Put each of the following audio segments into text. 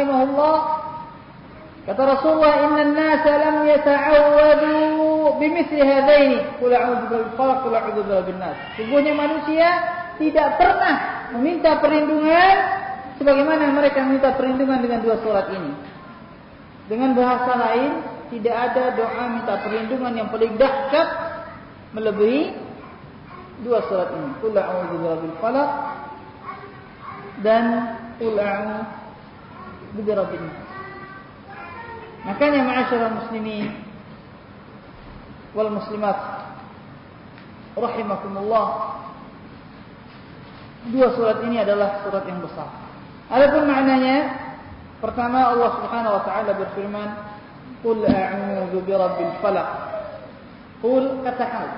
rahimahullah, kata Rasulullah, "Innan nasa lam yata'awwadu bimithli hadaini, qul a'udzu birabbil falaq, qul a'udzu birabbin nas." Sungguhnya manusia tidak pernah meminta perlindungan sebagaimana mereka meminta perlindungan dengan dua surat ini. Dengan bahasa lain, tidak ada doa minta perlindungan yang paling dahsyat melebihi dua surat ini. Qul a'udzu birabbil falaq dan qul a'udzu birabbin nas. Makanya ma'asyiral muslimin wal muslimat rahimakumullah, dua surat ini adalah surat yang besar. Adapun maknanya, pertama Allah Subhanahu wa taala berfirman, "Qul a'udzu birabbil falaq." Qul, katakan,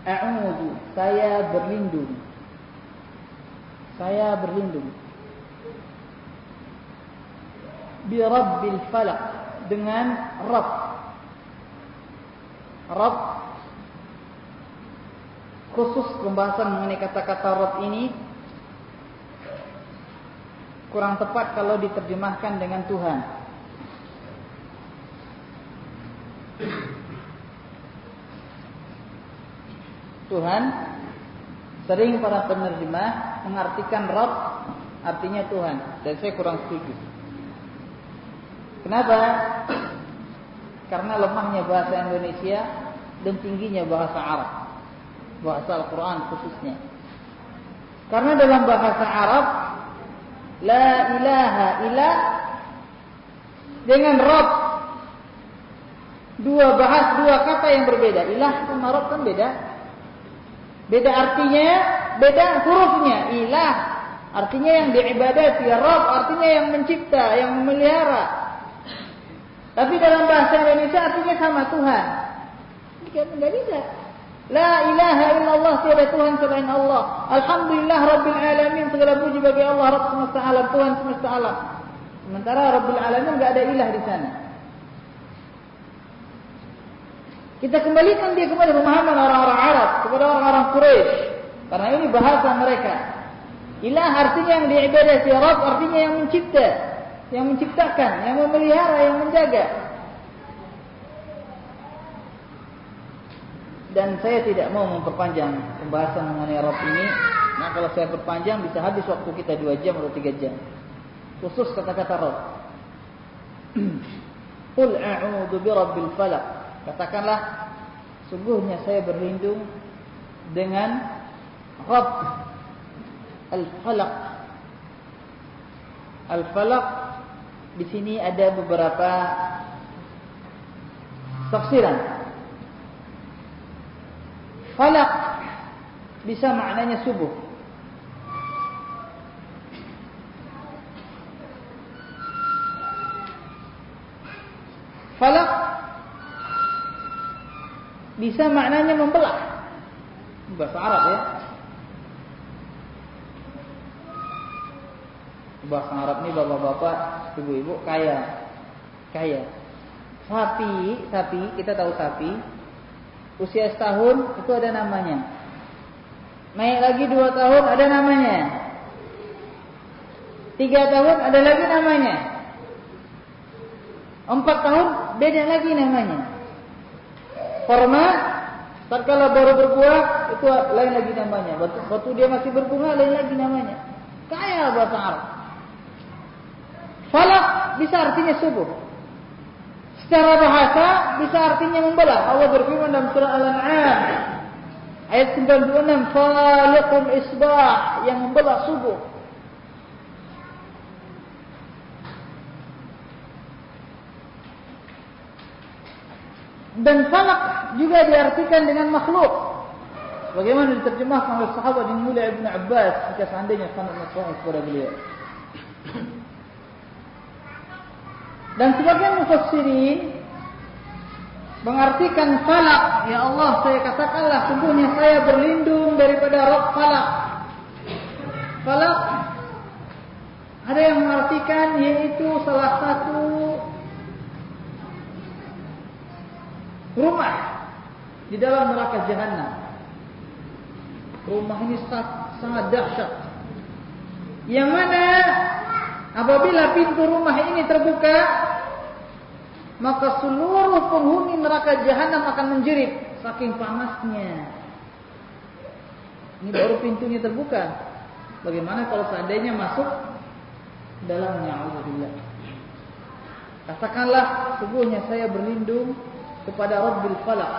a'udzu, saya berlindung. Saya berlindung. Birabbil falaq, dengan Rabb. Rabb, khusus pembahasan mengenai kata-kata Rabb ini kurang tepat kalau diterjemahkan dengan Tuhan. Tuhan, sering para penerjemah mengartikan Rabb artinya Tuhan, dan saya kurang setuju. Kenapa? Karena lemahnya bahasa Indonesia dan tingginya bahasa Arab, bahasa Al-Quran khususnya. Karena dalam bahasa Arab, la ilaha illa dengan Rabb, dua kata yang berbeda. Ilah sama Rabb kan beda. Beda artinya, beda hurufnya. Ilah artinya yang diibadati, Rabb artinya yang mencipta, yang memelihara. Tapi dalam bahasa Indonesia artinya sama, Tuhan. Tidak bisa. La ilaha illallah, tiada Tuhan selain Allah. Alhamdulillah Rabbil Alamin, segala puji bagi Allah Rabb semesta alam, Tuhan semesta alam. Sementara Rabbil Alamin tidak ada ilah di sana. Kita kembalikan dia kepada pemahaman orang-orang Arab, kepada orang-orang Quraisy, karena ini bahasa mereka. Ilah artinya yang diibadati, Rabb artinya yang mencipta, yang menciptakan, yang memelihara, yang menjaga. Dan saya tidak mau memperpanjang pembahasan mengenai Rabb ini. Nah, kalau saya perpanjang bisa habis waktu kita 2 jam atau 3 jam. Khusus kata-kata Rabb. Qul a'udzu birabbil falaq. Katakanlah, sungguhnya saya berlindung dengan Rabb al-falaq. Al-falaq di sini ada beberapa tafsiran. Falaq bisa maknanya subuh. Falaq bisa maknanya membelah. Bahasa Arab ya. Bahasa Arab ini bapak-bapak, ibu-ibu kaya. Sapi, kita tahu sapi. Usia setahun itu ada namanya. Naik lagi 2 tahun ada namanya. 3 tahun ada lagi namanya. 4 tahun beda lagi namanya. Korma, tatkala baru berbuah itu lain lagi namanya. Waktu dia masih berbunga lain lagi namanya. Kaya bahasa Arab. Falaq bisa artinya subuh. Secara bahasa bisa artinya membelah. Allah berfirman dalam surah Al-An'am ayat 96, Faliqul isbah, yang membelah subuh. Dan falaq juga diartikan dengan makhluk. Bagaimana diterjemahkan oleh sahabat yang mulia Ibn Abbas jika seandainya sanadnya sahih kepada beliau. Dan sebagian mufassirin mengartikan falaq, ya Allah, saya katakanlah sungguhnya saya berlindung daripada Rabb falaq. Falaq ada yang mengartikan yaitu salah satu rumah di dalam neraka Jahannam. Rumah ini sangat dahsyat, yang mana Apabila pintu rumah ini terbuka, maka seluruh penghuni neraka jahanam akan menjerit saking panasnya. Ini baru pintunya terbuka. Bagaimana kalau seandainya masuk dalamnya? Alhamdulillah. Katakanlah, sungguhnya saya berlindung kepada Rabbil Falaq.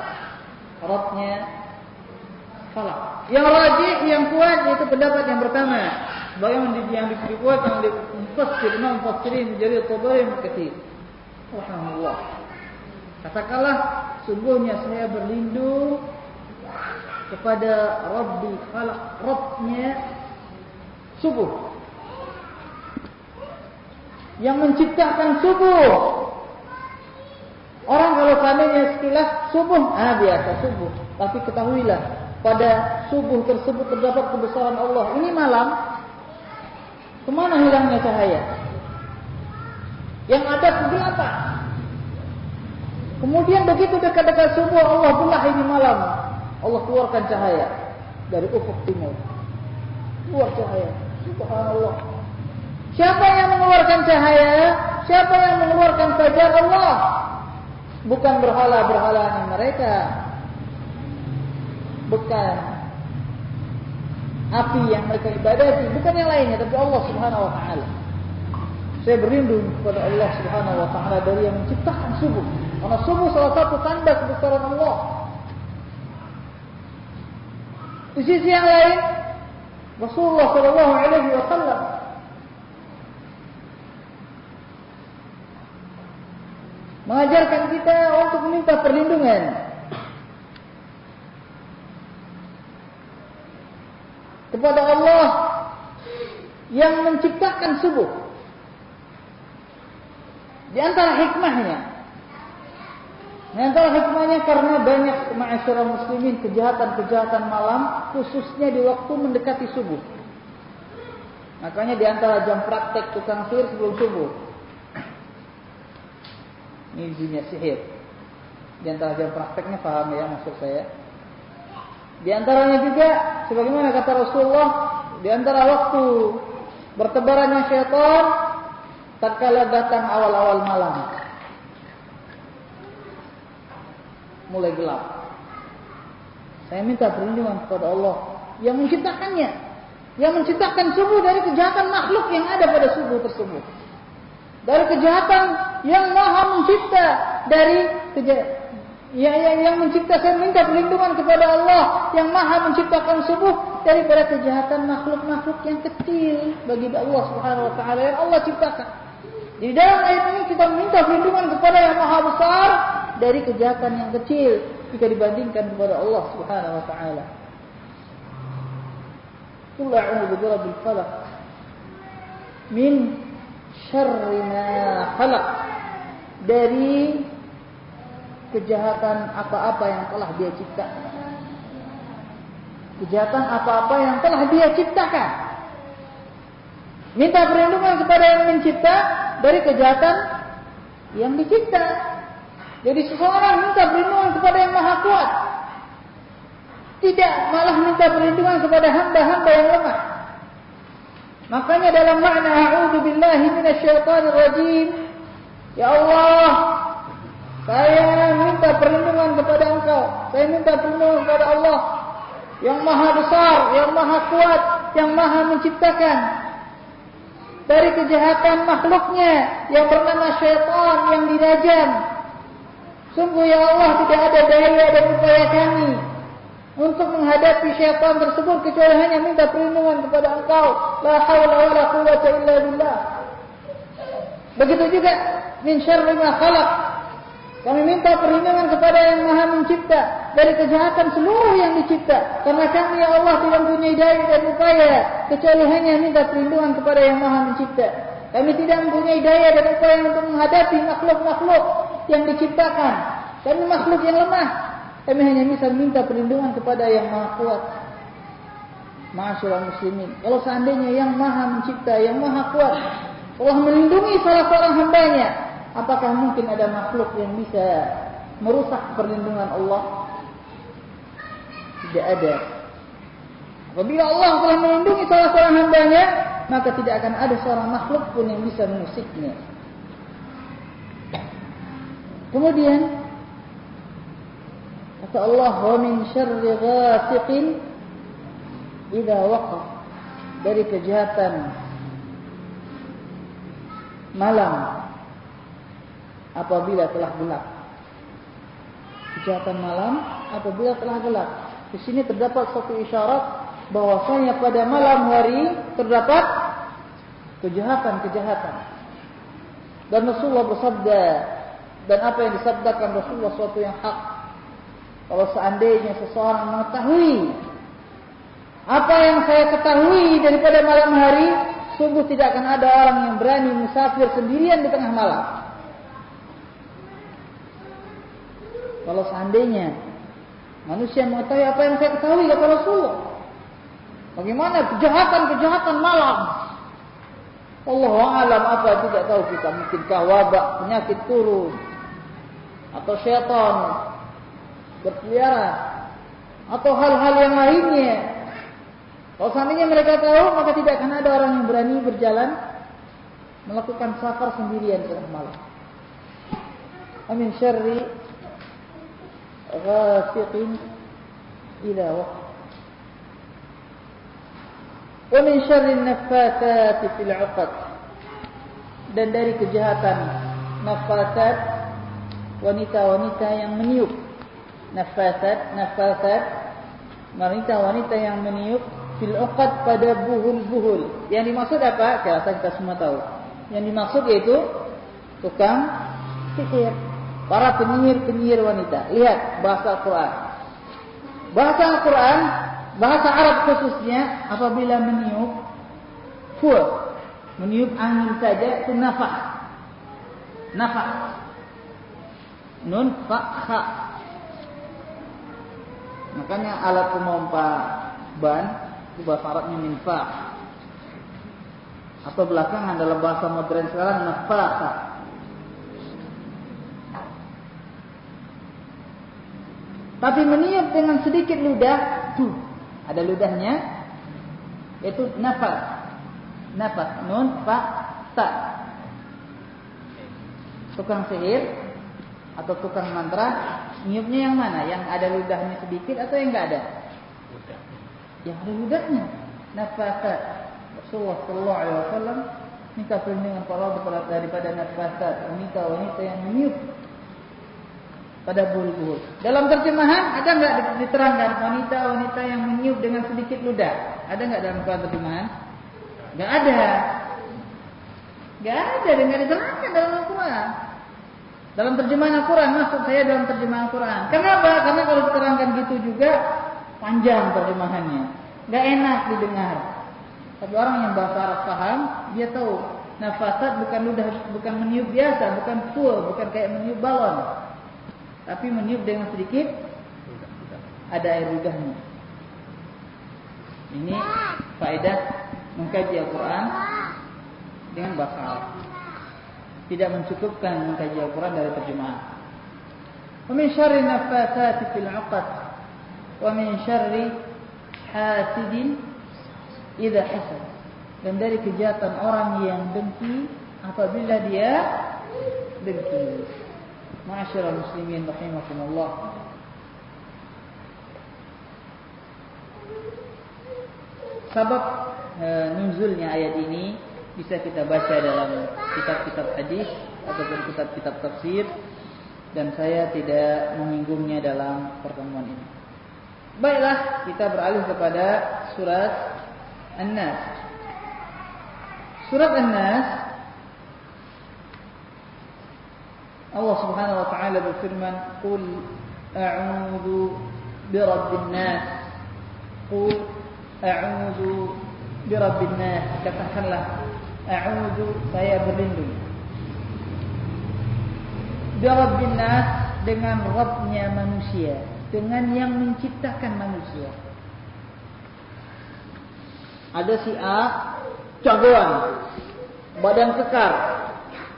Rabbnya Falaq. Yang rajih, yang kuat yaitu pendapat yang pertama. Bagaimana yang dikuatkan oleh Imam Mufassirin Jarir Tabari Mukatsir. Alhamdulillah. Katakanlah, sungguhnya saya berlindung kepada Rabbil Falaq, Rabbnya subuh, yang menciptakan subuh. Orang kalau seandainya sekilas subuh, biasa subuh. Tapi ketahuilah, pada subuh tersebut terdapat kebesaran Allah. Ini malam, kemana hilangnya cahaya? Yang ada kegelapan. Kemudian begitu dekat-dekat subuh, Allah belah ini malam. Allah keluarkan cahaya dari ufuk timur. Keluar cahaya. Subhanallah. Siapa yang mengeluarkan cahaya? Siapa yang mengeluarkan fajar? Allah. Bukan berhala-berhalanya mereka. Bukan api yang mereka ibadati. Bukan yang lainnya. Tapi Allah subhanahu wa ta'ala. Saya berlindung kepada Allah subhanahu wa ta'ala dari yang menciptakan subuh. Karena subuh salah satu tanda kebesaran Allah. Di sisi yang lain, Rasulullah sallallahu alaihi wasallam mengajarkan kita untuk meminta perlindungan kepada Allah yang menciptakan subuh. Di antara hikmahnya karena banyak ma'asyiral muslimin kejahatan-kejahatan malam, khususnya di waktu mendekati subuh. Makanya di antara jam praktek tukang sihir sebelum subuh. Ini dunia sihir. Di antara jam prakteknya, paham ya maksud saya. Di antaranya juga, sebagaimana kata Rasulullah, di antara waktu bertebarannya syaitan, tatkala datang awal-awal malam. Mulai gelap. Saya minta perlindungan kepada Allah yang menciptakannya, yang menciptakan subuh dari kejahatan makhluk yang ada pada subuh tersebut, dari kejahatan yang maha mencipta, dari yang mencipta. Saya minta perlindungan kepada Allah yang maha menciptakan subuh daripada kejahatan makhluk-makhluk yang kecil bagi Allah subhanahu wa ta'ala yang Allah ciptakan. Di dalam ayat ini kita minta perlindungan kepada yang maha besar dari kejahatan yang kecil jika dibandingkan kepada Allah subhanahu wa ta'ala. Qul a'udzu birabbil falaq min syarri ma khalaq, dari kejahatan apa-apa yang telah Dia ciptakan. Kejahatan apa-apa yang telah Dia ciptakan. Minta perlindungan kepada yang mencipta dari kejahatan yang dicipta. Jadi seseorang minta perlindungan kepada yang maha kuat, tidak malah minta perlindungan kepada hamba-hamba yang lemah. Makanya dalam makna a'udzu billahi minasyaitonir rajim, ya Allah, saya minta perlindungan kepada Engkau. Saya minta perlindungan kepada Allah yang maha besar, yang maha kuat, yang maha menciptakan, dari kejahatan makhluknya yang bernama syaitan yang dirajam. Sungguh ya Allah, tidak ada daya dan upaya kami untuk menghadapi syaitan tersebut kecuali hanya minta perlindungan kepada Engkau. La haula wala quwwata illa billah. Begitu juga min syarri ma khalaq. Kami minta perlindungan kepada yang maha mencipta dari kejahatan seluruh yang dicipta. Karena kami ya Allah tidak mempunyai daya dan upaya kecuali hanya minta perlindungan kepada yang maha mencipta. Kami tidak mempunyai daya dan upaya untuk menghadapi makhluk-makhluk yang diciptakan. Kami makhluk yang lemah. Kami hanya bisa minta perlindungan kepada yang maha kuat. Ma'asyiral muslimin, kalau seandainya yang maha mencipta, yang maha kuat Allah melindungi salah seorang hambanya, apakah mungkin ada makhluk yang bisa merusak perlindungan Allah? Tidak ada. Apabila Allah telah melindungi salah seorang hambanya, maka tidak akan ada seorang makhluk pun yang bisa mengusiknya. Kemudian kata Allah, wa min syarri ghasiqin idza waqab, dari kejahatan malam apabila telah gelap. Kejahatan malam apabila telah gelap. Di sini terdapat satu isyarat bahwasanya pada malam hari terdapat kejahatan-kejahatan. Dan Rasulullah bersabda, dan apa yang disabdakan Rasulullah suatu yang hak. Kalau seandainya seseorang mengetahui apa yang saya ketahui daripada malam hari, sungguh tidak akan ada orang yang berani musafir sendirian di tengah malam. Kalau seandainya manusia mengetahui apa yang saya ketahui, kata Rasulullah, bagaimana kejahatan-kejahatan malam. Allahu a'lam, apa tidak tahu kita, mungkinkah wabak, penyakit turun, atau syaitan berkeliaran, atau hal-hal yang lainnya. Kalau seandainya mereka tahu, maka tidak akan ada orang yang berani berjalan melakukan safar sendirian di tengah malam. Amin syarri ghasiqin idza waqab. Wa min syarri naffatsati fil 'uqad, dan dari kejahatan naffatsat, wanita-wanita yang meniup. Naffatsat, wanita-wanita yang meniup fil 'uqad, pada buhul-buhul. Yang dimaksud apa? Saya rasa kita semua tahu. Yang dimaksud yaitu tukang sihir, para penyihir-penyihir wanita. Lihat bahasa Al-Quran. Bahasa Al-Quran, bahasa Arab khususnya, apabila meniup, meniup angin saja itu nafah. Nun fa kha. Makanya alat pemompa ban itu bahasa Arabnya minfah. Atau belakangan dalam bahasa modern sekarang nafakha. Tapi meniup dengan sedikit ludah, ada ludahnya, yaitu nafas, nun fa ta. Tukang sihir atau tukang mantra, niupnya yang mana? Yang ada ludahnya sedikit atau yang enggak ada? Yang ada ludahnya. Nafasat. Rasulullah sallallahu alaihi wasallam minta perlindungan Allah daripada nafasat, wanita-wanita yang meniup pada buhul-buhul. Dalam terjemahan ada enggak diterangkan wanita-wanita yang meniup dengan sedikit ludah? Ada enggak dalam terjemahan? Enggak ada. Enggak ada, enggak diterangkan dalam Al-Qur'an. Dalam terjemahan Al-Quran, maksud saya dalam terjemahan Al-Quran. Kenapa? Karena kalau diterangkan gitu juga panjang terjemahannya, nggak enak didengar. Tapi orang yang bahasa Arab paham, dia tahu nafasat bukan ludah, bukan meniup biasa, bukan full, bukan kayak meniup balon, tapi meniup dengan sedikit ada air ludahnya. Ini faedah mengkaji Al-Quran dengan bahasa Arab. Tidak mencukupkan mengkaji Al-Quran dari terjemahan. Wa min syarri naffatsati fil 'uqad wa min syarri hasidin idza hasad, dan dari kejahatan orang yang dengki apabila dia dengki. Ma'asyiral muslimin rahimakumullah. Sebab nuzulnya ayat ini bisa kita baca dalam kitab-kitab hadis ataupun kitab-kitab tafsir, dan saya tidak menyinggungnya dalam pertemuan ini. Baiklah, kita beralih kepada surat An-Nas. Surat An-Nas, Allah Subhanahu wa taala berfirman, "Qul a'udzu birabbin nas." Qul a'udzu birabbin nas. Katakanlah, a'udzu, saya berlindung, birabbin nas, dengan Rabbnya manusia, dengan yang menciptakan manusia. Ada si A, jagoan, badan kekar,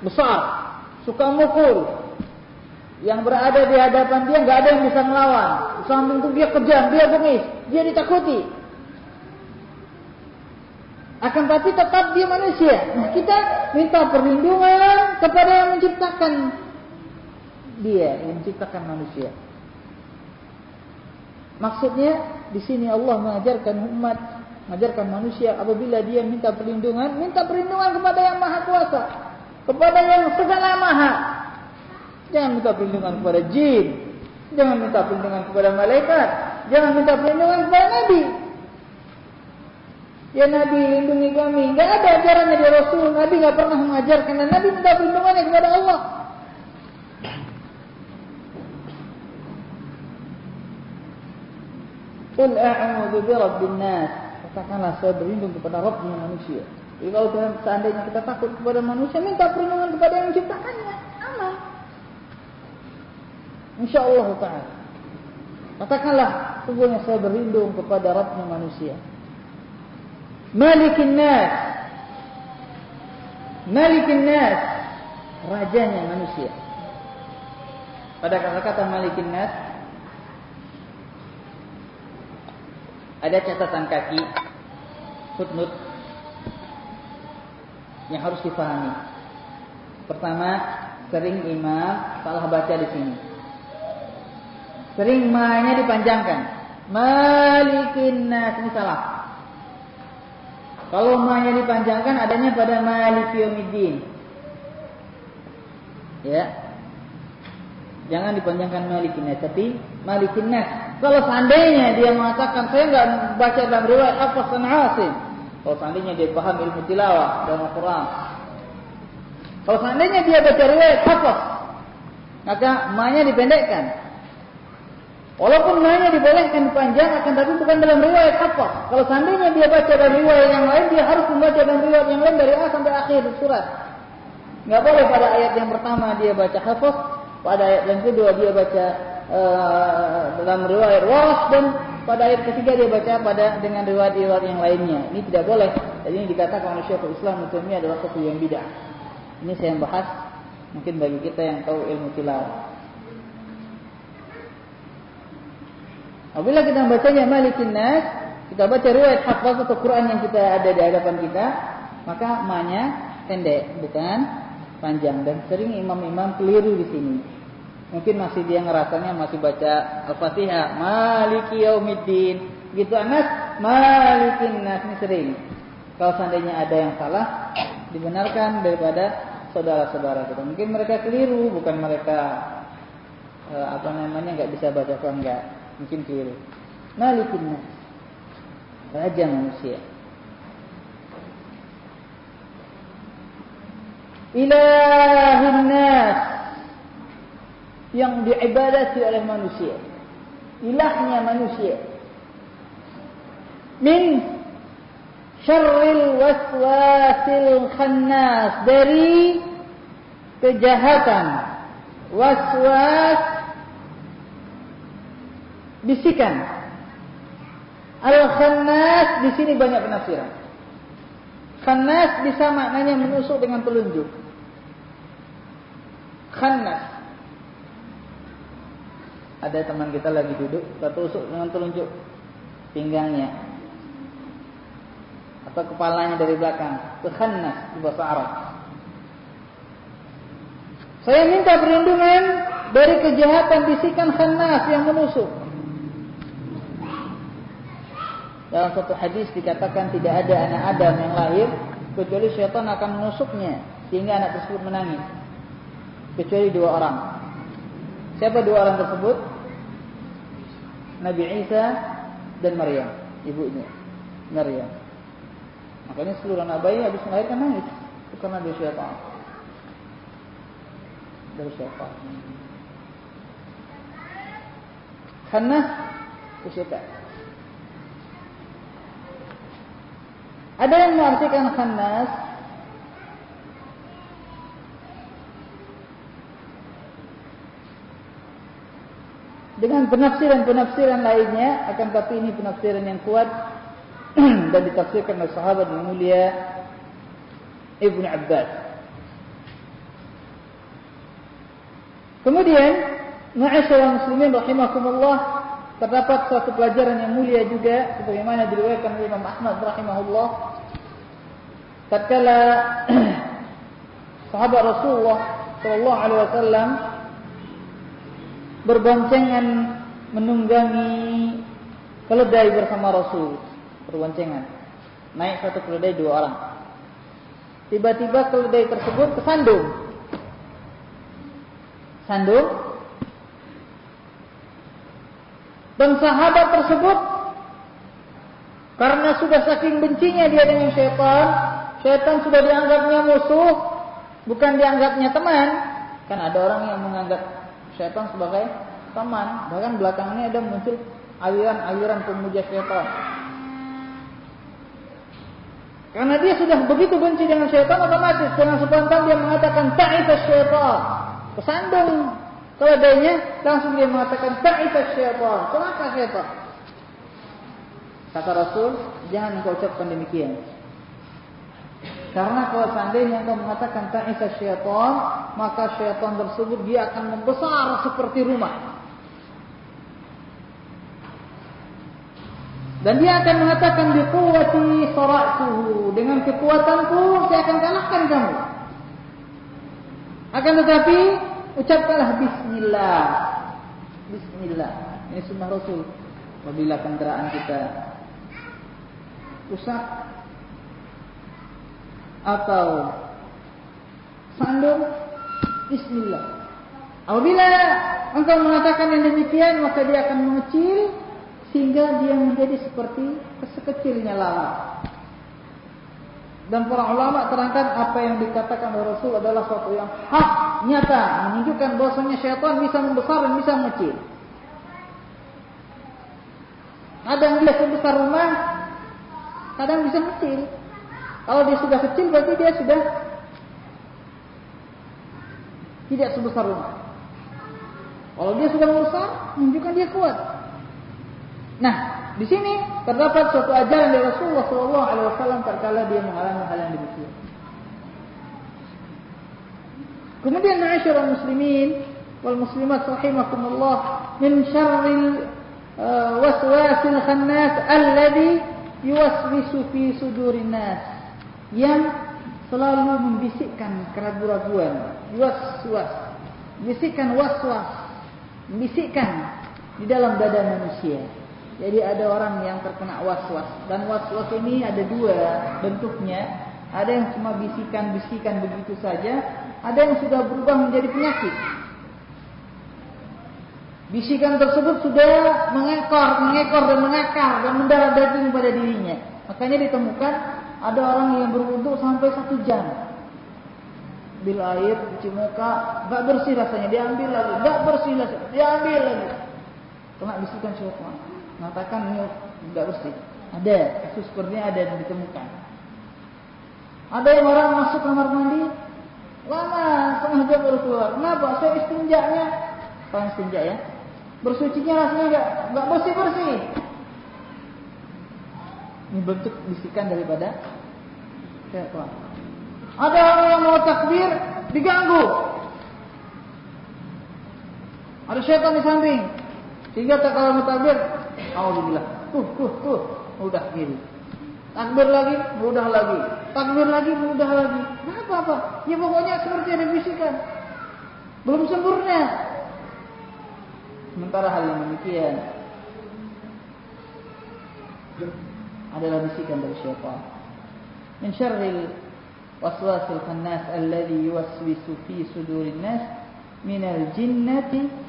besar, suka mukul. Yang berada di hadapan dia nggak ada yang bisa melawan. Di samping itu dia kejam, dia bengis, dia ditakuti. Akan tapi tetap dia manusia. Nah, kita minta perlindungan kepada yang menciptakan dia, yang menciptakan manusia. Maksudnya di sini Allah mengajarkan umat, mengajarkan manusia apabila dia minta perlindungan kepada yang Maha Kuasa, kepada yang segala maha. Jangan minta perlindungan kepada jin, jangan minta perlindungan kepada malaikat, jangan minta perlindungan kepada nabi. Ya Nabi, lindungi kami. Enggak ada ajaran dari Rasul. Nabi enggak pernah mengajarkan, dan Nabi minta perlindungannya kepada Allah. Qul a'udzu birabbin nas. Katakanlah saya berlindung kepada Rabbnya manusia. Jadi kalau seandainya kita takut kepada manusia, minta perlindungan kepada yang menciptakannya. Aman. Insyaallah ta'ala. Katakanlah, sungguhnya saya berlindung kepada Rabbnya manusia. Malikin nas. Malikin nas, rajanya manusia. Pada kata-kata Malikin nas ada catatan kaki, footnote yang harus dipahami. Pertama, sering imam salah baca di sini. Sering ma-nya dipanjangkan. Malikin nas, ini salah. Kalau ma-nya dipanjangkan adanya pada Maliki Yaumiddin. Ya. Jangan dipanjangkan Malikin nas, tapi Malikin nas. Kalau seandainya dia mengatakan saya enggak baca dalam riwayat Hafs dan Asim. Kalau seandainya dia paham ilmu tilawah dalam Al-Qur'an. Kalau seandainya dia baca riwayat Hafs, maka ma-nya dipendekkan. Walaupun ma-nya dibolehkan dipanjang, akan tapi bukan dalam riwayat Hafs. Kalau seandainya dia baca dalam riwayat yang lain, dia harus membaca dalam riwayat yang lain dari A sampai akhir surat. Enggak boleh pada ayat yang pertama dia baca Hafs, pada ayat yang kedua dia baca dalam riwayat Waras, dan pada ayat ketiga dia baca dengan riwayat-riwayat yang lainnya. Ini tidak boleh. Jadi ini dikatakan oleh Syekhul Islam Ibnu adalah sesuatu yang bid'ah. Ini saya bahas mungkin bagi kita yang tahu ilmu tilawah. Apabila kita membacanya Malikin nas, kita baca riwayat Hafs atau Quran yang kita ada di hadapan kita, maka ma-nya pendek, bukan panjang. Dan sering imam-imam keliru di sini. Mungkin masih dia ngerasanya masih baca Al-Fatihah, Maliki Yaumiddin. Gitu Anas, Malikin nas, ini sering. Kalau seandainya ada yang salah, dibenarkan daripada saudara-saudara kita. Mungkin mereka keliru, bukan mereka enggak bisa baca Quran, enggak. Mungkin keliru. Malikin nas, raja manusia. Ilahin nas, yang diibadati oleh manusia. Ilahnya manusia. Min syarril waswasil khannas, dari kejahatan waswas, bisikan. Al-khannas di sini banyak penafsiran. Khannas bisa maknanya menusuk dengan telunjuk. Khannas. Ada teman kita lagi duduk, kita tusuk dengan telunjuk pinggangnya atau kepalanya dari belakang. Itu khannas di bahasa Arab. Saya minta perlindungan dari kejahatan bisikan khannas yang menusuk. Dalam satu hadis dikatakan tidak ada anak Adam yang lahir kecuali syaitan akan menusuknya sehingga anak tersebut menangis. Kecuali 2 orang. Siapa 2 orang tersebut? Nabi Isa dan Maryam, ibunya Maryam. Makanya seluruh anak bayi habis melahirkan nangis. Itu karena dari syaitan. Dari syaitan. Khannas itu syaitan. Ada yang mengartikan khannas dengan penafsiran-penafsiran lainnya, akan tapi ini penafsiran yang kuat dan ditafsirkan oleh sahabat yang mulia Ibnu Abbas. Kemudian, ma'asyiral muslimin rahimakumullah, terdapat suatu pelajaran yang mulia juga sebagaimana diriwayatkan oleh Imam Ahmad rahimahullah tatkala sahabat Rasulullah sallallahu alaihi wasallam berboncengan menunggangi keledai bersama Rasul, berboncengan naik satu keledai 2 orang. Tiba-tiba keledai tersebut kesandung. Dan sahabat tersebut karena sudah saking bencinya dia dengan syaitan sudah dianggapnya musuh, bukan dianggapnya teman. Kan ada orang yang menganggap syaitan sebagai teman. Bahkan belakangnya ada muncul aliran-aliran pemuja syaitan. Karena dia sudah begitu benci dengan syaitan, otomatis dengan spontan dia mengatakan ta'ita syaitan. Kesandung keledainya, langsung dia mengatakan ta'ita syaitan. Kenapa syaitan? Kata Rasul, jangan engkau ucapkan demikian. Karena kalau seandainya engkau mengatakan ta'ita syaitan, maka syaitan tersebut dia akan membesar seperti rumah. Dan dia akan mengatakan biquwwati sara'tuhu, dengan kekuatanku saya akan kalahkan kamu. Akan tetapi ucapkanlah bismillah. Bismillah. Ini sunnah Rasul. Apabila kendaraan kita rusak atau sandung, bismillah. Apabila engkau mengatakan yang demikian, maka dia akan mengecil sehingga dia menjadi seperti sekecilnya lalat. Dan para ulama terangkan apa yang dikatakan oleh Rasul adalah suatu yang hak, nyata, menunjukkan bahwasanya syaitan bisa membesar dan bisa mengecil. Kadang dia sebesar rumah, kadang bisa kecil. Kalau dia sudah kecil berarti dia sudah tidak sebesar rumah. Kalau dia sudah membesar, menunjukkan dia kuat. Nah, di sini terdapat suatu ajaran dari Rasulullah SAW tatkala dia mengalami hal yang demikian. Kemudian ma'asyiral muslimin wal muslimat rahimakumullah, min syarril waswasil khannas alladhi yuwaswisu fi sudurin nas, yang selalu membisikkan keraguan-raguan, waswas, bisikkan waswas, membisikkan di dalam dada manusia. Jadi ada orang yang terkena waswas, dan waswas ini ada 2 bentuknya. Ada yang cuma bisikan-bisikan begitu saja, ada yang sudah berubah menjadi penyakit. Bisikan tersebut sudah mengekor dan mengakar dan mendarah daging pada dirinya. Makanya ditemukan ada orang yang berwudu sampai 1 jam. Ambil air, cuci muka, enggak bersih rasanya, diambil lagi, enggak bersih rasanya, diambil lagi. Kena bisikan syaitan. Mengatakan ini tidak bersih. Ada kasus sepertinya, ada yang ditemukan. Ada yang orang masuk kamar mandi lama, setengah jam baru keluar. Kenapa? Saya istinjanya, apa istinja ya? Bersucinya rasanya enggak bersih. Ini bentuk bisikan daripada syaitan. Ada orang yang mau takbir diganggu. Ada syaitan di samping. Sehingga kalau mau takbir, alhamdulillah, udah gini. Takbir lagi, mudah lagi. Takbir lagi, mudah lagi. Kenapa apa? Ya pokoknya seperti ada bisikan. Belum sempurna. Sementara hal yang demikian adalah bisikan dari syaitan. Min syarril waswasil khannas alladhi yuwaswisu fi sudurin nas minal jinnati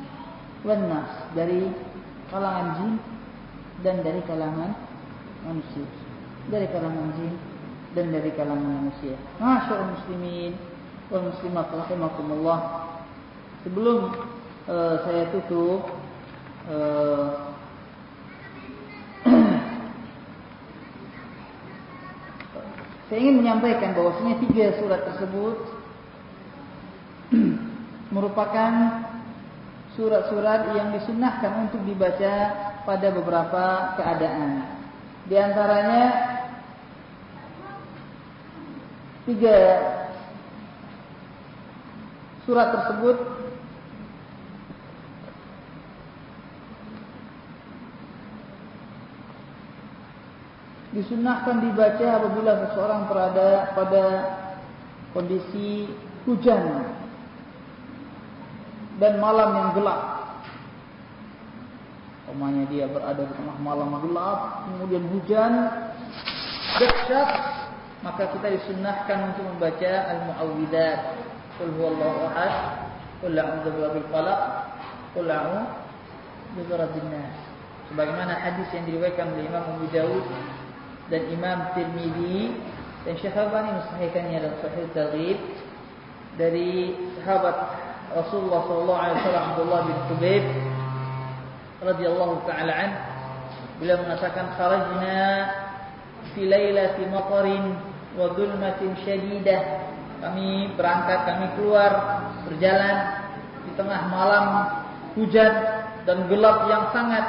wan nas, dari kalangan jin dan dari kalangan manusia. Dari kalangan jin dan dari kalangan manusia. Ma'asyiral muslimin wal muslimat rahimakumullah. Sebelum saya tutup, saya ingin menyampaikan bahwasanya 3 surat tersebut merupakan surat-surat yang disunnahkan untuk dibaca pada beberapa keadaan. Di antaranya 3 surat tersebut Disunnahkan dibaca apabila seseorang berada pada kondisi hujan dan malam yang gelap. Umpamanya dia berada di tengah malam gelap, kemudian hujan dahsyat, maka kita disunnahkan untuk membaca al-mu'awwidzat. Qul huwallahu ahad, qul a'udzu birabbil falaq, qul a'udzu birabbin nas. Sebagaimana hadis yang diriwayatkan oleh Imam Abu Dawud dan Imam Tirmizi dan Syekh Albani mensahihkannya dalam Sahih Targhib dari sahabat Rasulullah sallallahu alaihi wasallam Abdullah bin Khubayb radhiyallahu taala an, beliau mengatakan kharajna fi lailati matarin wa dhulmatin syadidah. Kami berangkat, kami keluar berjalan di tengah malam hujan dan gelap yang sangat,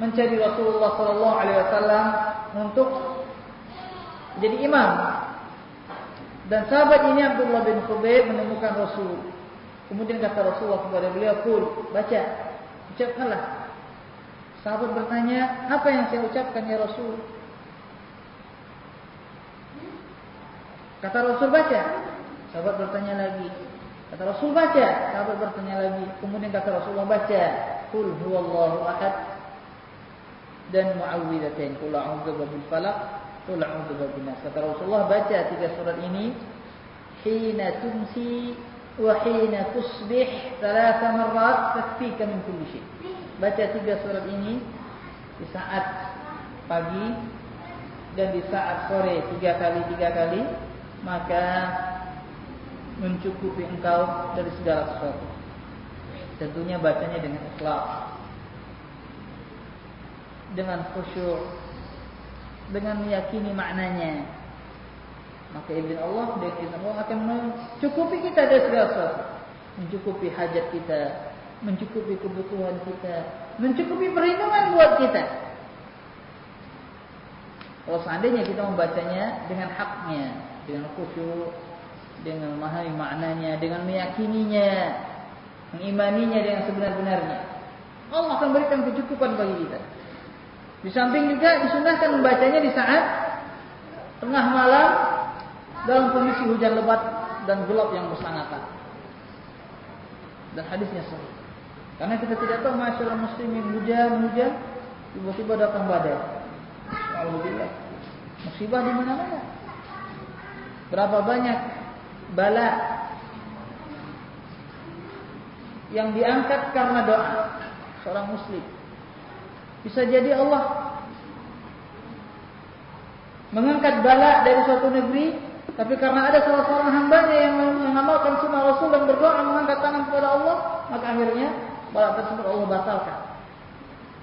mencari Rasulullah sallallahu alaihi wasallam untuk jadi imam. Dan sahabat ini Abdullah bin Khubayb menemukan Rasul. Kemudian kata Rasulullah kepada beliau, "Qul, baca, ucapkanlah." Sahabat bertanya, "Apa yang saya ucapkan ya Rasul?" Kata Rasul, "Baca." Sahabat bertanya lagi. Kata Rasul, "Baca." Sahabat bertanya lagi. Kemudian kata Rasulullah, "Baca, qul huwallahu ahad dan mu'awwidzatain, qul a'udzu birabbil falaq, qul a'udzu birabbin nas." Kata Rasulullah, baca 3 surat ini hina tumsi wa hina tusbih 3 marrat takfika min kulli syai. Baca 3 surat ini di saat pagi dan di saat sore 3 kali, maka mencukupi engkau dari segala sesuatu. Tentunya bacanya dengan ikhlas, dengan khusyuk, dengan meyakini maknanya. Maka izin Allah akan mencukupi kita dari segala sesuatu, mencukupi hajat kita, mencukupi kebutuhan kita, mencukupi perlindungan buat kita. Kalau seandainya kita membacanya dengan haknya, dengan khusyuk, dengan memahami maknanya, dengan meyakininya, mengimaninya dengan sebenar-benarnya, Allah akan berikan kecukupan bagi kita. Di samping juga disunahkan membacanya di saat tengah malam dalam kondisi hujan lebat dan gelap yang bersangatan. Dan hadisnya sahih. Karena kita tidak tahu masyarakat muslimin, hujan, tiba-tiba datang badai. Alhamdulillah. Musibah di mana-mana. Berapa banyak bala yang diangkat karena doa seorang muslim. Bisa jadi Allah mengangkat bala dari suatu negeri, tapi karena ada salah seorang hambanya yang mengamalkan sunnah Rasul dan berdoa mengangkat tangan kepada Allah, maka akhirnya bala tersebut Allah batalkan.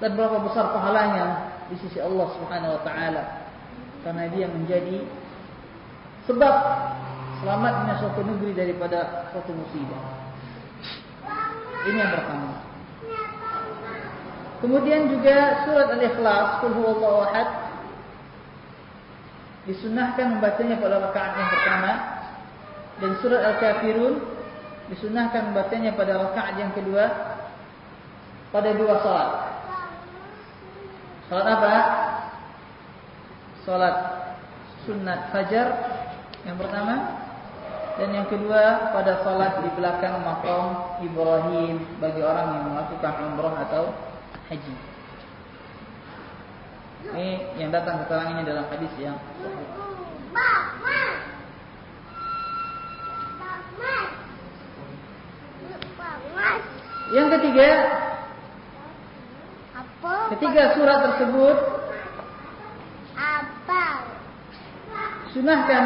Dan berapa besar pahalanya di sisi Allah Subhanahu wa taala, karena dia menjadi sebab selamatnya suatu negeri daripada suatu musibah. Ini yang pertama. Kemudian juga surat Al-Ikhlas, Qul huwallahu ahad, disunnahkan membacanya pada rakaat yang pertama, dan surat Al-Kafirun disunnahkan membacanya pada rakaat yang kedua pada 2 salat. Salat apa? Salat sunat fajar yang pertama, dan yang kedua pada salat di belakang maqam Ibrahim bagi orang yang melakukan umrah atau haji. Ini yang datang keterangan ini dalam hadis yang sahih. Yang ketiga surat tersebut sunahkan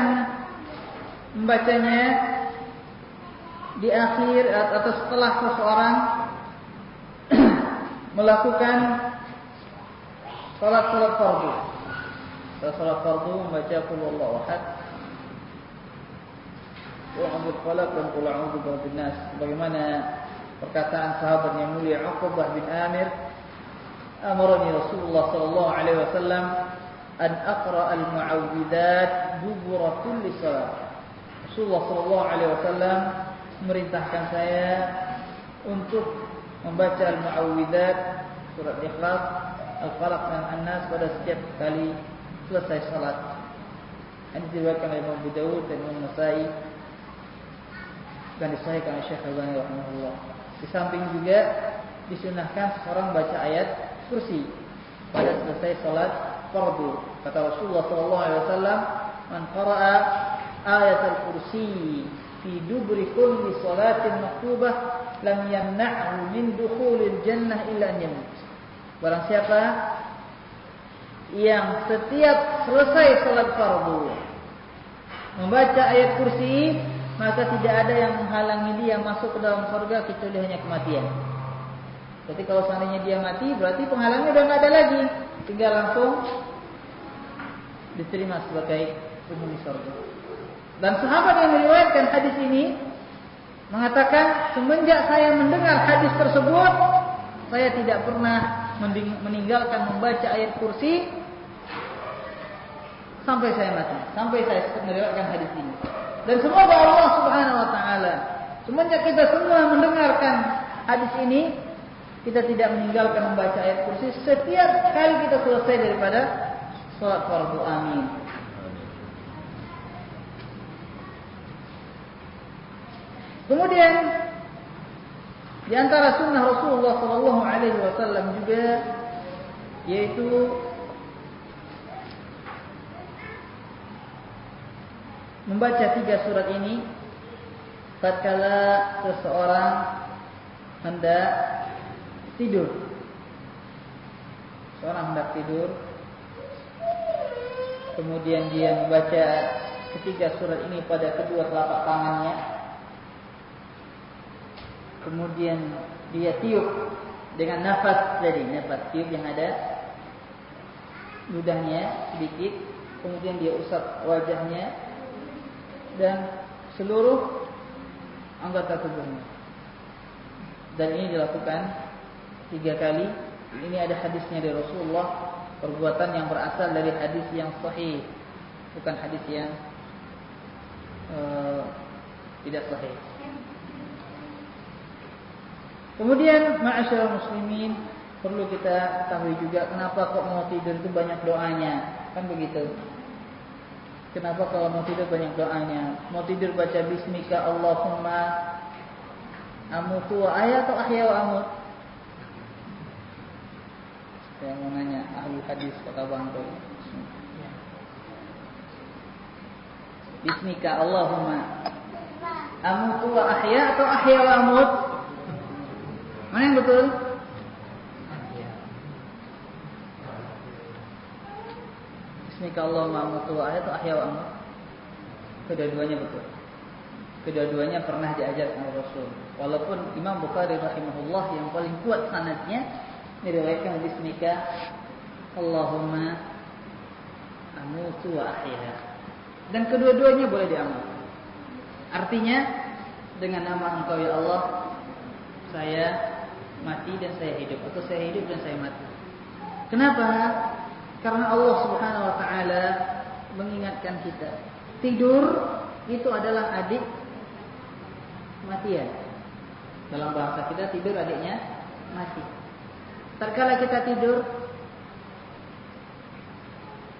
membacanya di akhir atau setelah seseorang melakukan salat fardu. Salat fardu membaca qul huwallahu ahad, qul a'udzu birabbil falaq dan qul a'udzu birabbin nas. Bagaimana perkataan sahabat yang mulia Uqbah bin Amir, amarani Rasulullah sallallahu alaihi wasallam an aqra al-mu'awwidzat dubura kulli salat. Rasulullah sallallahu alaihi wasallam memerintahkan saya untuk membaca al-mu'awwidzat, surat Ikhlas, Al-Falaq dan An-Nas pada setiap kali selesai salat. Ini diriwayatkan oleh Imam Abu Dawud dan Imam Nasa'i dan disahihkan oleh Syekh Al-Albani rahimahullah. Di samping juga disunahkan seorang baca ayat kursi pada selesai salat fardu. Kata Rasulullah sallallahu alaihi wasallam, "Man qara'a ayat al-kursi fi dubri kulli salatin maktubah lam yamna'hu min dukhulil jannah illa an yamut." Barang siapa yang setiap selesai salat fardu membaca ayat kursi, maka tidak ada yang menghalangi dia masuk ke dalam surga kecuali hanya kematian. Jadi kalau seandainya dia mati, berarti penghalangnya udah nggak ada lagi, tinggal langsung diterima sebagai penghuni surga. Dan sahabat yang meriwayatkan hadis ini mengatakan, semenjak saya mendengar hadis tersebut, saya tidak pernah meninggalkan membaca ayat kursi sampai saya mati, sampai saya meriwayatkan hadis ini. Dan semoga Allah Subhanahu wa taala semenjak kita semua mendengarkan hadis ini, kita tidak meninggalkan membaca ayat kursi setiap kali kita selesai daripada salat fardu. Amin. Kemudian di antara sunnah Rasulullah sallallahu alaihi wasallam juga yaitu membaca 3 surat ini tatkala seseorang hendak tidur. Seorang hendak tidur, kemudian dia membaca ketiga surat ini pada kedua telapak tangannya, kemudian dia tiup dengan nafas, jadi nafas tiup yang ada ludahnya sedikit, kemudian dia usap wajahnya dan seluruh anggota tubuhnya. Dan ini dilakukan 3 kali. Ini ada hadisnya dari Rasulullah, perbuatan yang berasal dari hadis yang sahih, bukan hadis yang tidak sahih. Kemudian ma'asyiral muslimin, perlu kita ketahui juga kenapa kok mau tidur itu banyak doanya, kan begitu. Kenapa kalau mau tidur banyak doanya? Mau tidur baca bismika Allahumma amutu wa ahya atau ahya wa amut? Saya mau nanya ahli hadis kata Bang Boy. Bismika Allahumma amutu wa ahya atau ahya wa amut? Mana yang betul? Bismika Allahumma amutu wa ahya atau ahya wa amut? Kedua-duanya betul. Kedua-duanya pernah diajarkan oleh Rasul. Walaupun Imam Bukhari rahimahullah yang paling kuat sanadnya diriwayatkan bismika Allahumma amutu wa ahya. Dan kedua-duanya boleh diamal. Artinya dengan nama Engkau ya Allah saya mati dan saya hidup, atau saya hidup dan saya mati. Kenapa? Karena Allah Subhanahu wa taala mengingatkan kita, tidur itu adalah adik kematian. Dalam bahasa kita tidur adiknya mati. Tatkala kita tidur,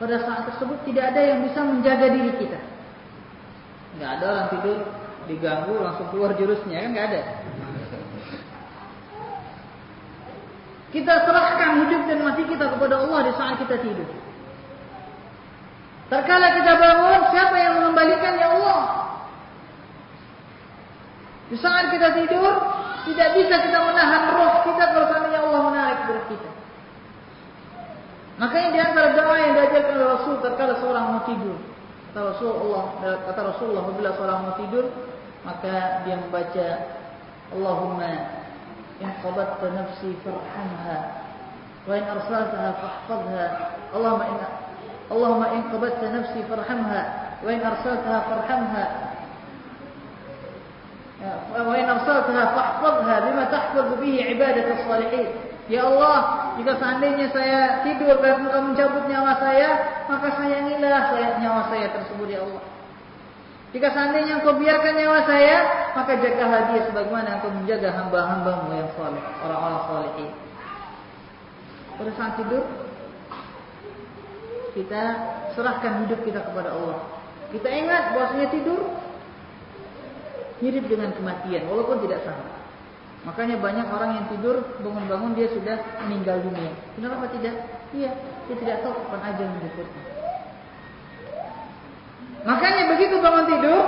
pada saat tersebut tidak ada yang bisa menjaga diri kita. Enggak ada orang tidur diganggu langsung keluar jurusnya, kan enggak ada. Kita serahkan hidup dan mati kita kepada Allah di saat kita tidur. Tatkala kita bangun, siapa yang mengembalikan? Ya Allah. Di saat kita tidur, tidak bisa kita menahan roh kita kalau seandainya Allah menarik roh kita. Makanya di antara doa yang diajarkan oleh Rasul tatkala seorang mau tidur, kata Rasulullah apabila seorang mau tidur, maka dia membaca Allahumma in qabatta nafsi farhamha wa in arsaltaha fahfadha. Allahumma in qabatta nafsi farhamha wa in arsaltaha farhamha wa in arsaltaha fahfadha bima tahfadhu bihi ibadatus salihin. Ya Allah, jika seandainya saya tidur dan Engkau mencabut nyawa saya, maka sayangilah nyawa saya tersebut ya Allah. Jika seandainya Engkau biarkan nyawa saya, maka jagalah dia sebagaimana Engkau menjaga hamba-hambamu yang saleh, orang-orang salihin. Pada saat tidur, kita serahkan hidup kita kepada Allah. Kita ingat bahwasanya tidur mirip dengan kematian walaupun tidak sama. Makanya banyak orang yang tidur bangun-bangun dia sudah meninggal dunia. Kenapa tidak? Iya, dia tidak tahu kapan ajal menjemputnya. Makanya begitu bangun tidur,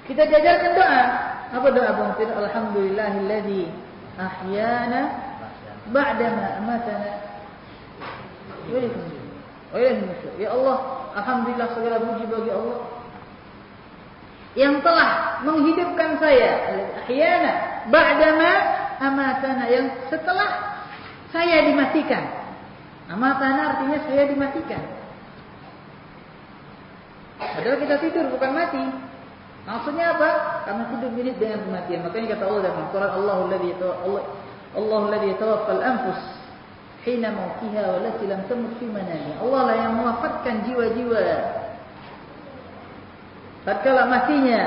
kita diajarkan doa. Apa doa bangun tidur? Alhamdulillahilladzi ahyana ba'dama amatana. Ya Allah, alhamdulillah segala puji bagi Allah yang telah menghidupkan saya, ahyana ba'dama amatana, yang setelah saya dimatikan. Amatana artinya saya dimatikan. Padahal kita tidur bukan mati. Maksudnya apa? Karena tidur mirip dengan kematian. Makanya kata Allah dalam Al-Quran, Allahu alladzi yatawaffal anfus hina mautiha wallati lam tamut fi manamiha. Allah lah yang mewafatkan jiwa-jiwa tatkala matinya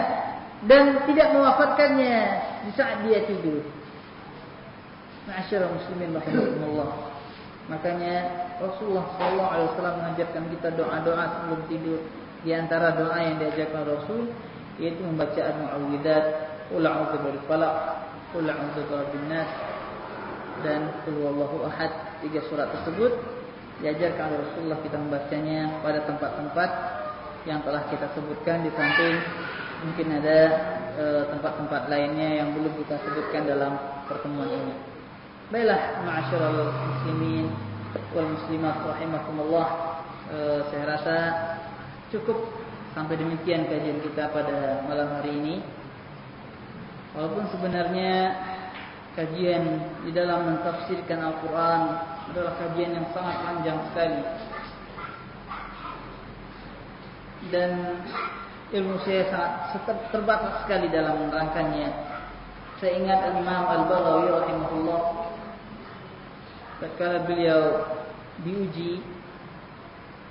dan tidak mewafatkannya di saat dia tidur. Ma'asyiral muslimin rahimakumullah. Makanya Rasulullah sallallahu alaihi wasallam mengajarkan kita doa-doa sebelum tidur. Di antara doa yang diajarkan Rasul yaitu membaca al-mu'awwidzat, qul a'udzu birabbil falaq, qul a'udzu birabbin nas dan qul huwallahu ahad. 3 surat tersebut diajarkan oleh Rasulullah kita membacanya pada tempat-tempat yang telah kita sebutkan, di samping mungkin ada tempat-tempat lainnya yang belum kita sebutkan dalam pertemuan ini. Baiklah, ma'asyiral muslimin wal muslimat rahimakumullah, saya rasa cukup sampai demikian kajian kita pada malam hari ini. Walaupun sebenarnya kajian di dalam mentafsirkan Al-Quran adalah kajian yang sangat panjang sekali, dan ilmu saya sangat terbatas sekali dalam menerangkannya. Saya ingat Imam Al-Baghawi rahimahullah, tatkala beliau diuji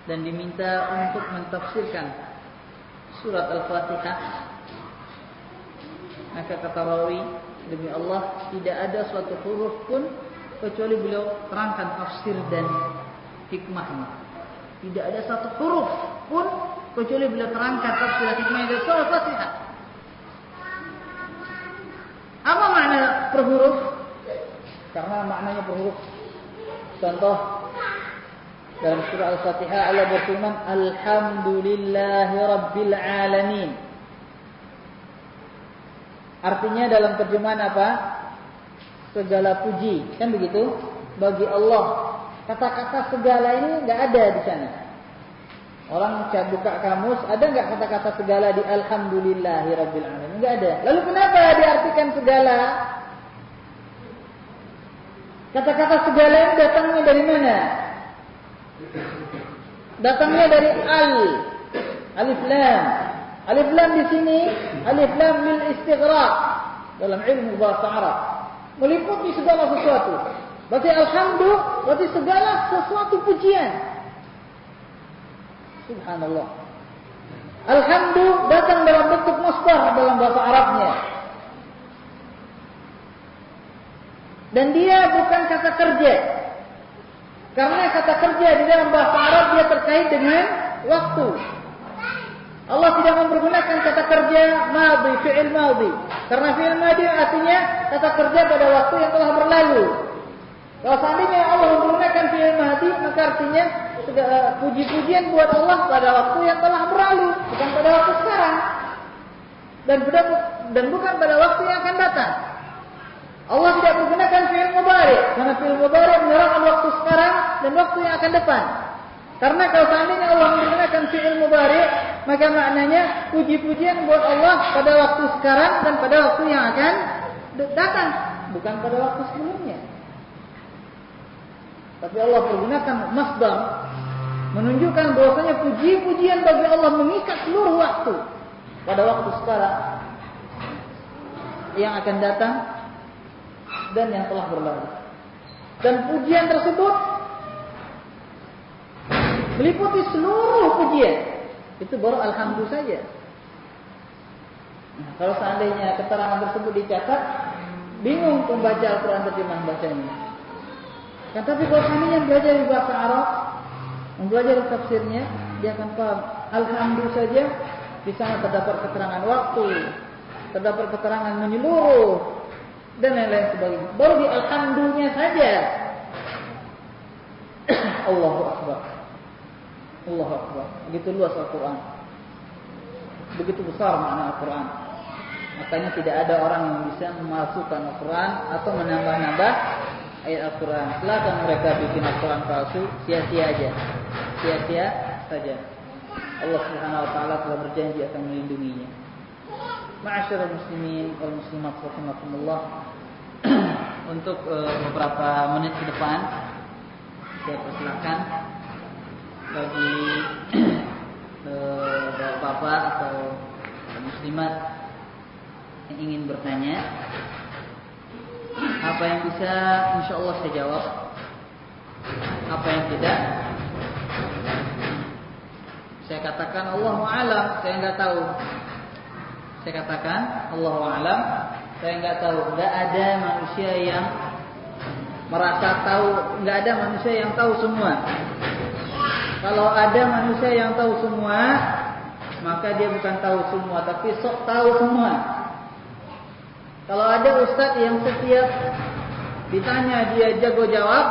dan diminta untuk mentafsirkan surat Al-Fatihah, maka kata rawi, demi Allah tidak ada suatu huruf pun kecuali beliau terangkan tafsir dan hikmahnya. Tidak ada satu huruf pun kecuali beliau terangkan tafsir dan hikmahnya dari surah Al-Fatihah. Apa makna per huruf? Karena maknanya per huruf. Contoh dalam surah Al-Fatihah Allah berfirman, Alhamdulillahi Rabbil Alamin. Artinya dalam terjemahan apa? Segala puji, kan begitu? Bagi Allah. Kata-kata segala ini enggak ada di sana. Orang buka kamus, ada enggak kata-kata segala di Alhamdulillahi Rabbil Alamin? Enggak ada. Lalu kenapa diartikan segala? Kata-kata segala ini datangnya dari mana? Datangnya dari alif lam. Alif lam di sini, alif lam lil istighraq dalam ilmu bahasa Arab, meliputi segala sesuatu. Berarti alhamdulillah, berarti segala sesuatu pujian. Subhanallah. Alhamdulillah datang dalam bentuk masdar dalam bahasa Arabnya. Dan dia bukan kata kerja. Karena kata kerja di dalam bahasa Arab dia terkait dengan waktu. Allah tidak mempergunakan kata kerja madhi, fi'il madhi. Karena fi'il madhi artinya kata kerja pada waktu yang telah berlalu. Kalau seandainya Allah menggunakan fi'il madhi, maka artinya puji-pujian buat Allah pada waktu yang telah berlalu, bukan pada waktu sekarang. Dan bukan pada waktu yang akan datang. Allah tidak menggunakan fi'il mudhari, karena fi'il mudhari menyerahkan waktu sekarang dan waktu yang akan depan. Karena kalau seandainya Allah menggunakan fi'il mudhari, maka maknanya puji-pujian buat Allah pada waktu sekarang dan pada waktu yang akan datang, bukan pada waktu sebelumnya. Tapi Allah menggunakan masdar, menunjukkan bahwasanya puji-pujian bagi Allah mengikat seluruh waktu pada waktu sekarang, yang akan datang, dan yang telah berlalu. Dan pujian tersebut meliputi seluruh pujian. Itu baru alhamdulillah saja. Nah, kalau seandainya keterangan tersebut dicatat, bingung pembaca Al-Quran terjemahan bacanya. Tapi kalau seandainya belajar di bahasa Arab, belajar tafsirnya, dia akan paham. Alhamdulillah saja di sana terdapat keterangan waktu, terdapat keterangan menyeluruh dan lain-lain sebagainya. Baru di alhamdulillah saja. Allahu Akbar. Allahu Akbar. Begitu luas Al-Quran. Begitu besar makna Al-Quran. Makanya tidak ada orang yang bisa memalsukan Al-Quran atau menambah-nambah ayat Al-Quran. Silakan mereka bikin Al-Quran palsu, sia-sia aja. Sia-sia saja. Allah Subhanahu wa taala telah berjanji akan melindunginya. Ma'asyiral muslimin wal muslimat rahimakumullah. Untuk beberapa menit ke depan saya persilakan bagi bapak-bapak atau muslimat yang ingin bertanya. Apa yang bisa insyaallah saya jawab. Apa yang tidak saya katakan Allahu a'lam, saya enggak tahu. Saya katakan Allahu a'lam, saya enggak tahu. Enggak ada manusia yang merasa tahu, enggak ada manusia yang tahu semua. Kalau ada manusia yang tahu semua, maka dia bukan tahu semua, tapi sok tahu semua. Kalau ada ustadz yang setiap ditanya dia jago jawab,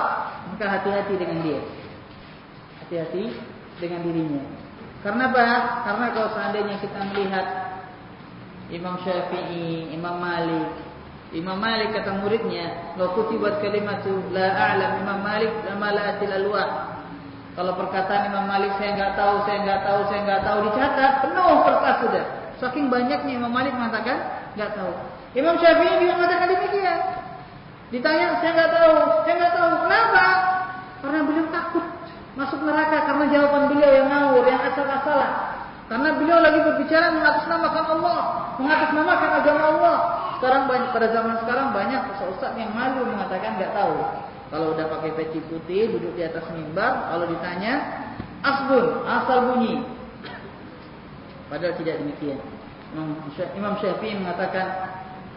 maka hati-hati dengan dia. Hati-hati dengan dirinya. Karena apa? Karena kalau seandainya kita melihat Imam Syafi'i, Imam Malik kata muridnya, "Law kutibat kalimatu la a'lam Imam Malik lama la'atil alwah." Kalau perkataan Imam Malik saya enggak tahu dicatat penuh kertas sudah. Saking banyaknya Imam Malik mengatakan enggak tahu. Imam Syafi'i juga mengatakan demikian. Ditanya saya enggak tahu. Kenapa? Karena beliau takut masuk neraka karena jawaban beliau yang ngawur, yang asal-asalan. Karena beliau lagi berbicara mengatasnamakan Allah, mengatasnamakan agama Allah. Sekarang pada zaman sekarang banyak ustaz yang malu mengatakan enggak tahu. Kalau udah pakai peci putih, duduk di atas mimbar, kalau ditanya asbun, asal bunyi. Padahal tidak demikian. Imam Syafi'i mengatakan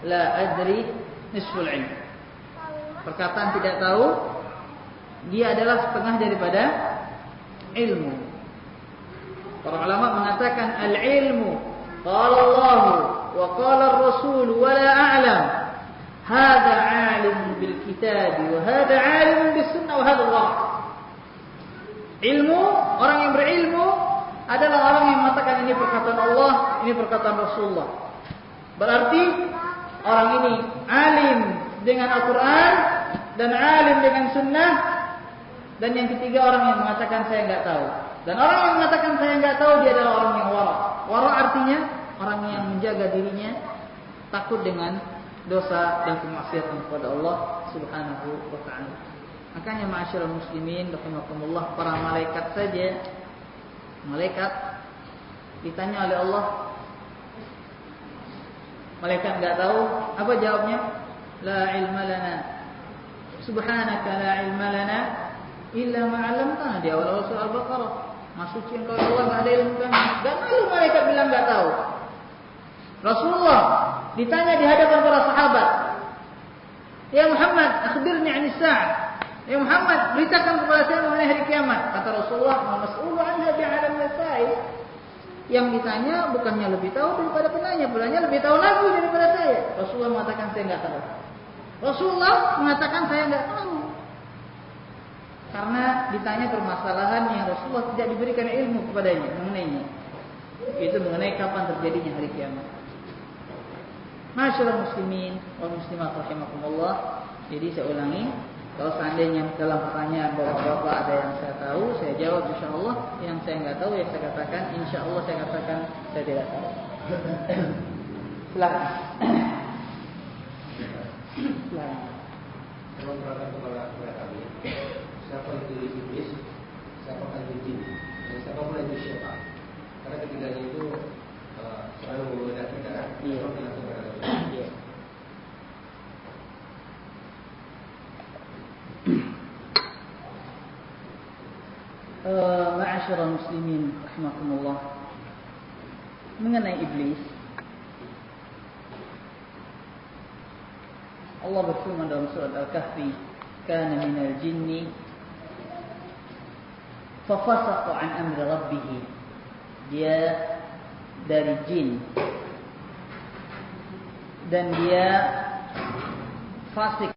la adri nisful ilm. Perkataan tidak tahu dia adalah setengah daripada ilmu. Para ulama mengatakan al-ilmu qala Allah wa qala ar-rasul wa la a'lam. Hada 'alim bil kitab wa hada 'alim bis sunnah wa hada Allah. Ilmu, orang yang berilmu adalah orang yang mengatakan ini perkataan Allah, ini perkataan Rasulullah. Berarti orang ini alim dengan Al-Quran dan alim dengan sunnah. Dan yang ketiga orang yang mengatakan saya enggak tahu. Dan orang yang mengatakan saya enggak tahu dia adalah orang yang wara. Wara artinya orang yang menjaga dirinya takut dengan dosa dan kemaksiatan kepada Allah Subhanahu wa taala. Makanya ma'asyiral muslimin rahimakumullah, para malaikat saja, malaikat ditanya oleh Allah, malaikat enggak tahu, apa jawabnya? La ilma lana. Subhanaka la ilma lana illa ma 'allamtana. Di awal surah Al-Baqarah. Maksudnya kalau Allah enggak ada ilmu kami. Enggak malu malaikat bilang enggak tahu. Rasulullah ditanya di hadapan para sahabat, "Ya Muhammad, akhbirni 'anis sa'ah." "Ya Muhammad, beritakan kepada saya mengenai hari kiamat." Kata Rasulullah, "Ma mas'ulu 'anha bi'alam as-sa'il." Yang ditanya bukannya lebih tahu daripada penanya, penanya lebih tahu lagi daripada saya. Rasulullah mengatakan saya enggak tahu. Rasulullah mengatakan saya enggak tahu. Karena ditanya permasalahan yang Rasulullah tidak diberikan ilmu kepadanya mengenainya. Itu mengenai kapan terjadinya hari kiamat. Ma'asyiral muslimin wal muslimat rahimakumullah. Jadi saya ulangi, kalau seandainya dalam pertanyaan bapak-bapak ada yang saya tahu, saya jawab insyaallah. Yang saya enggak tahu, ya saya katakan insyaallah, saya katakan saya tidak tahu. Silakan. Silakan. Kalau berangkat kepada kami, siapa itu iblis, siapa itu jin, dan siapa pula itu syaitan. Karena ketiganya itu selalu menggoda kita. Iya. Iya. Ma'asyiral muslimin rahimakumullah. Mengenai iblis, Allah berfirman dalam surat Al-Kahfi kana minal jinni fafasaqa an amri rabbih. Dia dari jin dan dia fasik